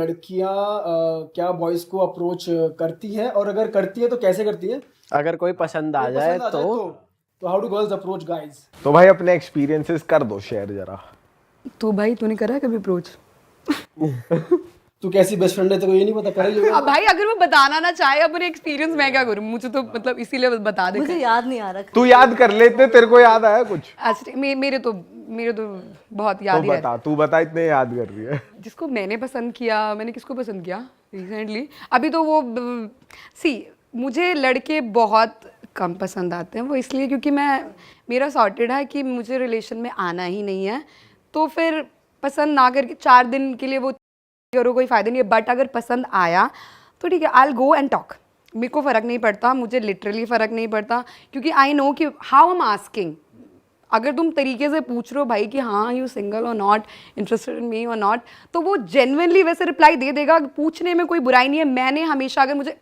लड़कियां क्या बॉयज को अप्रोच करती हैं, और अगर करती है तो कैसे करती है? अगर कोई पसंद आ जाए तो how do girls approach guys? तो भाई अपने एक्सपीरियंसेस कर दो शेयर जरा। तो भाई तूने करा है कभी अप्रोच? तू कैसी बेस्ट फ्रेंड है, तो ये नहीं पता कर ही अब भाई अगर वो बताना ना चाहे अपने एक्सपीरियंस, मैं क्या करूं? मुझे तो मतलब इसीलिए बता दे। मुझे याद नहीं आ रहा। तू याद कर ले, इतने तेरे को याद आया कुछ? मेरे तो बहुत याद तो ही है। बता, तू बता, इतने याद कर रही है। जिसको मैंने पसंद किया, मैंने किसको पसंद किया रिसेंटली? अभी तो वो मुझे लड़के बहुत कम पसंद आते हैं। वो इसलिए क्योंकि मेरा सॉर्टेड है कि मुझे रिलेशन में आना ही नहीं है, तो फिर पसंद ना करके 4 दिन के लिए वो करो, कोई फ़ायदा नहीं है। बट अगर पसंद आया तो ठीक है, I will go and talk. मेरे को फ़र्क नहीं पड़ता, मुझे लिटरली फ़र्क नहीं पड़ता, क्योंकि आई नो कि हाउ एम आस्किंग। अगर तुम तरीके से पूछ रहे हो भाई कि हाँ यू सिंगल और नॉट, इंटरेस्टेड इन मी और नॉट, तो वो जेन्युइनली वैसे रिप्लाई दे देगा। पूछने में कोई बुराई नहीं है। मैंने हमेशा, अगर मुझे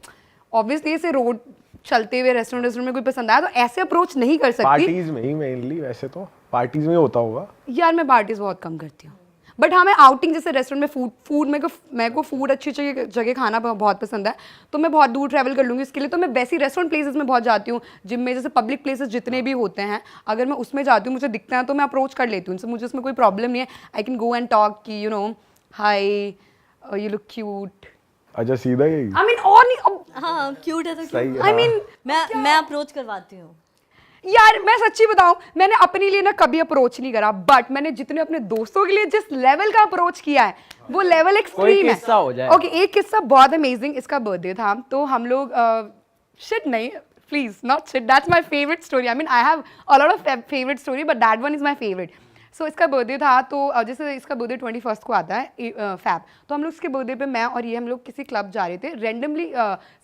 ऑब्वियसली ऐसे रोड चलते हुए रेस्टोरेंट में कोई पसंद आया तो ऐसे अप्रोच नहीं कर सकती। पार्टीज में ही मेनली, वैसे तो पार्टीज में होता होगा यार मैं पार्टीज बहुत कम करती हूँ, बट हाँ मैं आउटिंग जैसे रेस्टोरेंट में फूड मेरे को फूड अच्छी जगह खाना बहुत पसंद है, तो मैं बहुत दूर ट्रैवल कर लूँगी इसके लिए। तो मैं वैसी रेस्टोरेंट प्लेसेस में बहुत जाती हूँ, जिम में जैसे पब्लिक प्लेसेस जितने भी होते हैं, अगर मैं उसमें जाती हूँ मुझे दिखते हैं तो मैं अप्रोच कर लेती हूँ। मुझे उसमें कोई प्रॉब्लम नहीं है। I can go and talk कि you know hi you look cute. अच्छा सीधा यही? आई मीन और नहीं, हाँ क्यूट है तो सही है। आई मीन मैं अप्रोच करवाती हूँ यार। मैं सच्ची बताऊं, मैंने अपने लिए ना कभी अप्रोच नहीं करा, बट मैंने जितने अपने दोस्तों के लिए जिस लेवल का अप्रोच किया है वो लेवल एक्सट्रीम है। किस्सा हो जाए। ओके, एक किस्सा बहुत अमेजिंग। इसका बर्थडे था तो हम लोग शिट नहीं, please not shit, that's my favourite story. I mean I have a lot of favourite story but that one is my favourite. So इसका बर्थडे था, तो जैसे इसका बर्थडे 21 को आता है फैब, तो हम लोग इसके बर्थडे पे मैं और ये हम लोग किसी क्लब जा रहे थे। रेंडमली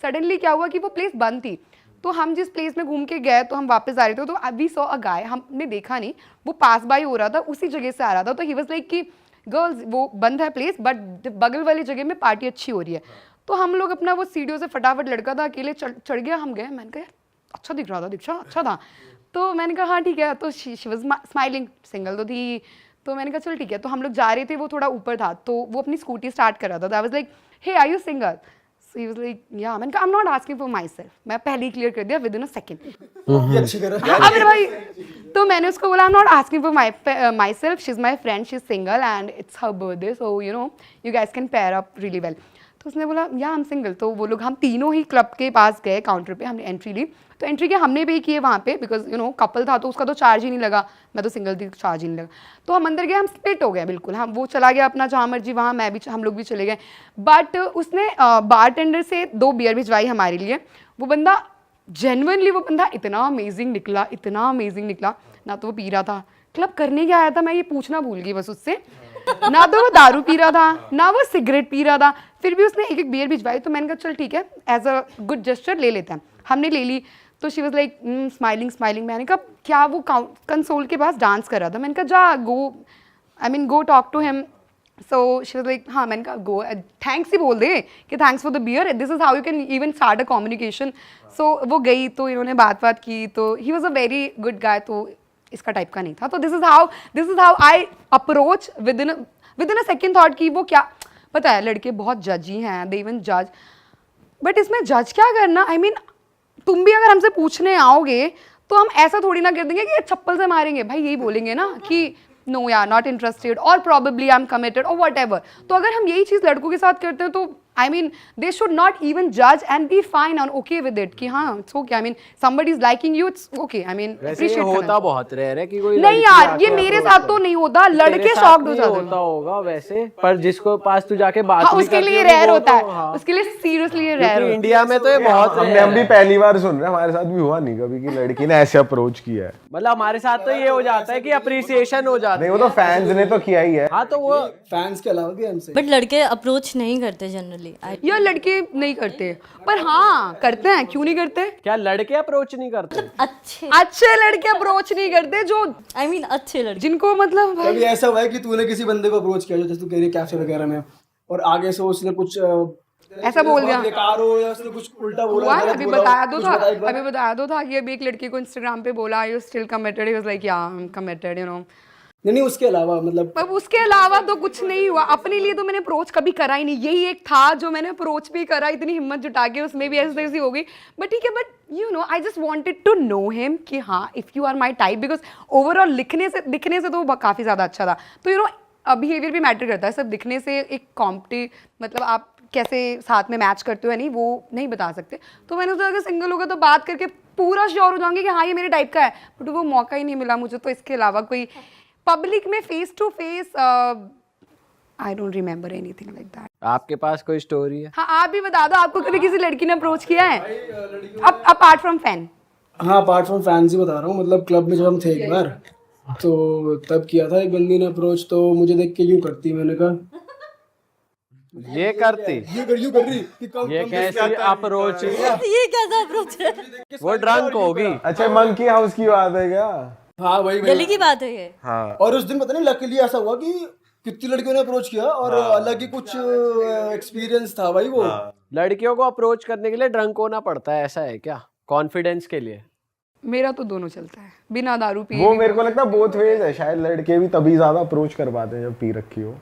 सडनली क्या हुआ कि वो प्लेस बंद थी, तो हम जिस प्लेस में घूम के गए तो हम वापस आ रहे थे, तो वी सॉ अ गाय। हमने देखा नहीं, वो पास बाय हो रहा था, उसी जगह से आ रहा था। तो ही वाज लाइक कि गर्ल्स वो बंद है प्लेस बट बगल वाली जगह में पार्टी अच्छी हो रही है। तो हम लोग अपना वो सीढ़ियों से फटाफट, लड़का था अकेले चढ़ गया, हम गए। मैंने कहा अच्छा दिख रहा था, दीक्षा अच्छा था। तो मैंने कहा हाँ ठीक है। तो शी वाज स्माइलिंग, सिंगल तो थी। तो मैंने कहा चल ठीक है। तो हम लोग जा रहे थे, वो थोड़ा ऊपर था, तो वो अपनी स्कूटी स्टार्ट कर रहा था। I was like hey are you single? So he was like, yeah. मैंने कहा I'm not asking for myself. मैं पहले ही क्लियर कर दिया within a second. ये अच्छी करा। हाँ मेरे भाई, तो मैंने उसको बोला I'm not asking for myself. She's my friend. She's single and it's her birthday. So you know you guys can pair up really well. तो उसने बोला या I'm single. तो वो लोग, हम तीनों ही क्लब के पास गए, काउंटर पे हमने एंट्री ली। तो एंट्री के हमने पे किए वहाँ पे, बिकॉज यू नो कपल था तो उसका तो चार्ज ही नहीं लगा, मैं तो सिंगल थी, चार्ज ही नहीं लगा। तो हम अंदर गए, हम स्प्लिट हो गए बिल्कुल। हम वो चला गया अपना जहाँ मर्जी, वहाँ हम लोग भी चले गए। बट उसने बारटेंडर से 2 बियर भिजवाई हमारे लिए। वो बंदा जेन्युइनली, वो बंदा इतना अमेजिंग निकला। ना तो वो पी रहा था, क्लब करने क्या आया था मैं ये पूछना भूल गई बस उससे। ना तो वो दारू पी रहा था, ना वो सिगरेट पी रहा था, फिर भी उसने एक बियर भिजवाई। तो मैंने कहा चल ठीक है, एज अ गुड जेस्चर ले लेते हैं। हमने ले ली। तो शी वाज लाइक स्माइलिंग। मैंने कहा क्या वो कंसोल के पास डांस कर रहा था? मैंने कहा जा go talk to him. So she was like हाँ। मैंने कहा गो, थैंक्स ही बोल दे कि thanks for the beer, this is how you can even start a communication. So वो गई, तो इन्होंने बात की, तो he was a very good guy. तो इसका टाइप का नहीं था। तो this is how I approach with in a second thought कि वो क्या पता है, लड़के बहुत जजी हैं, दे इवन जज। बट इसमें जज क्या करना? आई मीन तुम भी अगर हमसे पूछने आओगे तो हम ऐसा थोड़ी ना कर देंगे कि चप्पल से मारेंगे। भाई यही बोलेंगे ना कि नो यार नॉट इंटरेस्टेड और प्रॉबेबली आई एम कमिटेड और वट एवर। तो अगर हम यही चीज़ लड़कों के साथ करते हैं तो I mean they should not even जज and be fine and okay with it कि हाँ it's okay. I mean somebody is liking you, it's okay. I mean वैसे होता बहुत रेयर है कि कोई नहीं यार, ये मेरे साथ तो नहीं होता, लड़के शॉक्ड हो जाते हैं। होता होगा वैसे, पर जिसको पास तू जाके बात हाँ, उसके लिए रेयर होता है, उसके लिए सीरियसली रेयर होता है। इंडिया में तो ये बहुत हम भी पहली बार सुन रहे हैं, हमारे साथ भी हुआ नहीं कभी कि लड़की ने ऐसे अप्रोच किया है। मतलब हमारे साथ तो ये हो जाता है कि अप्रिसिएशन हो जाता है। नहीं वो तो फैंस ने तो किया ही है। हाँ तो वो फैंस के अलावा भी हमसे। बट लड़के अप्रोच नहीं करते जनरली। यार लड़के नहीं करते, पर हाँ करते हैं, क्यों नहीं करते? क्या लड़के अप्रोच नहीं करते? अच्छे लड़के अप्रोच नहीं करते जो आई मीन अच्छे लड़के जिनको मतलब कभी ऐसा हुआ है कि तूने किसी बंदे को अप्रोच किया, जैसे तू कह रही है कैफे वगैरह में, और आगे से उसने कुछ ऐसा बोल दिया, बेकार हो या उसने कुछ उल्टा बोला? हुआ अभी बताया दो था कि अभी एक लड़के को इंस्टाग्राम पे बोला you still committed, he was like yeah I am committed you know. नहीं उसके अलावा मतलब पर उसके अलावा तो कुछ नहीं हुआ। अपने लिए तो मैंने अप्रोच कभी करा ही नहीं, यही एक था जो मैंने अप्रोच भी करा, इतनी हिम्मत जुटा के, उसमें भी ऐसी तैसी हो गई। बट ठीक है, but you know I just wanted to know him कि हाँ if you are my type, because overall दिखने से तो वो काफ़ी ज़्यादा अच्छा था। तो यू नो बिहेवियर भी मैटर करता है, सब दिखने से एक मतलब आप कैसे साथ में मैच करते हो या नहीं वो नहीं बता सकते। तो मैंने सोचा अगर सिंगल होगा तो बात करके पूरा श्योर हो जाऊंगी कि हाँ ये मेरे टाइप का है, बट वो मौका ही नहीं मिला मुझे। तो इसके अलावा कोई पब्लिक में face to face I don't remember anything like that. आपके पास कोई स्टोरी है? हाँ आप भी बता दो, आपको कभी किसी लड़की ने अप्रोच किया है अपार्ट फ्रॉम फैन? हाँ अपार्ट फ्रॉम फैंस ही बता रहा हूँ। मतलब क्लब में जब हम थे एक बार तो तब किया था एक बंदी ने अप्रोच, तो मुझे देख के यूं करती, मैंने कहा ये करती यूं कर रही कि कम ये कैसी अप्रोच है? ये कैसा अप्रोच है? वो ड्रंक होगी। अच्छा मंकी हाउस की बात है क्या? हाँ वही गली की बात है ये। हाँ और उस दिन पता नहीं लकीली ऐसा हुआ कि कितनी लड़कियों ने अप्रोच किया और अलग ही कुछ एक्सपीरियंस था भाई वो। लड़कियों को अप्रोच करने के लिए ड्रंक होना पड़ता है, ऐसा है क्या? कॉन्फिडेंस के लिए? मेरा तो दोनों चलता है, बिना दारू पिए। वो मेरे को लगता है बोथ वेज है, शायद लड़के भी तभी ज्यादा अप्रोच कर पाते हैं जब पी रखी हो।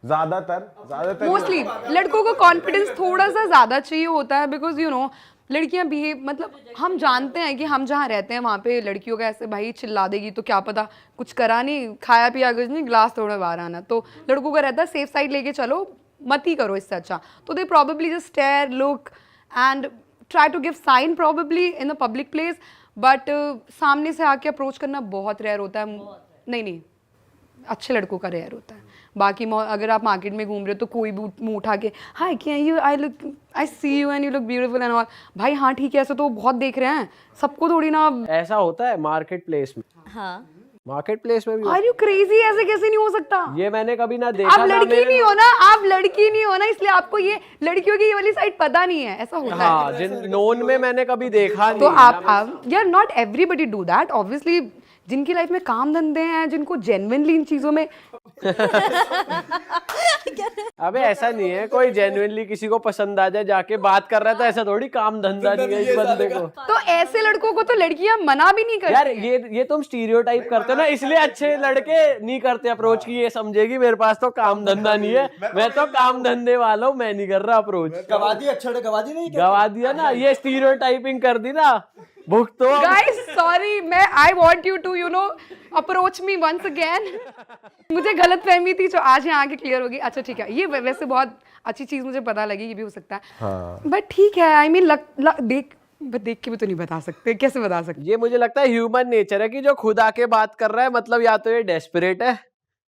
ज्यादातर मोस्टली लड़कों को कॉन्फिडेंस थोड़ा सा ज्यादा चाहिए होता है, बिकॉज यू नो लड़कियां बिहेव, मतलब हम जानते हैं कि हम जहाँ रहते हैं वहाँ पे लड़कियों का ऐसे भाई चिल्ला देगी तो क्या पता कुछ करा नहीं, खाया पिया कुछ नहीं, ग्लास थोड़ा बाहर आना। तो लड़कों का रहता है सेफ साइड लेके चलो, मत ही करो इससे अच्छा। तो they probably just stare, look and try to give sign probably in a public place, but सामने से आके अप्रोच करना बहुत रेयर होता है। नहीं अच्छे लड़कों का रेयर होता है। बाकी अगर आप मार्केट में घूम रहे हो तो कोई भी मुंह उठा के hi can you I see you and you look beautiful and all, भाई हाँ ठीक है, ऐसा तो बहुत देख रहे हैं, सबको थोड़ी ना। ऐसा होता है मार्केट प्लेस में? हाँ मार्केट प्लेस में भी आर यू क्रेजी? ऐसे कैसे नहीं हो सकता? ये मैंने कभी ना देखा। आप लड़की नहीं हो ना, आप लड़की नहीं हो ना, इसलिए आपको ये लड़कियों की ये वाली साइड पता नहीं है, ऐसा होता है। हाँ जिन नोन में मैंने कभी देखा नहीं। तो आप यार not everybody do that obviously. जिनकी लाइफ में काम धंधे हैं, जिनको जेन्युइनली इन चीजों में अबे ऐसा नहीं है कोई जेन्युइनली किसी को पसंद आ जाए जाके बात कर रहा था, ऐसा थोड़ी काम धंधा नहीं है इस बंदे को। तो ऐसे लड़कों को तो लड़कियां मना भी नहीं करती। यार ये तुम स्टीरियोटाइप करते हो ना, इसलिए अच्छे लड़के नहीं करते अप्रोच की। ये समझेगी मेरे पास तो काम धंधा नहीं है, मैं तो काम धंधे वाला हूँ, मैं नहीं कर रहा अप्रोच। गवा दी, अच्छा गवा दी नहीं, गवा दिया ना, ये स्टीरियोटाइपिंग कर दी ना, भुगतो। गाइस सॉरी, मैं I want you to you know approach me once again. मुझे गलत फहमी थी जो आज यहाँ आके क्लियर होगी। अच्छा ठीक है, ये वैसे बहुत अच्छी चीज मुझे पता लगी, ये भी हो सकता है। बट ठीक है, आई मीन देख के भी तो नहीं बता सकते, कैसे बता सकते? ये मुझे लगता है ह्यूमन नेचर है कि जो खुद आके बात कर रहा है, मतलब या तो ये डेस्परेट है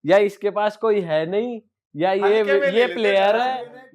या इसके पास कोई है नहीं, या ये प्लेयर है।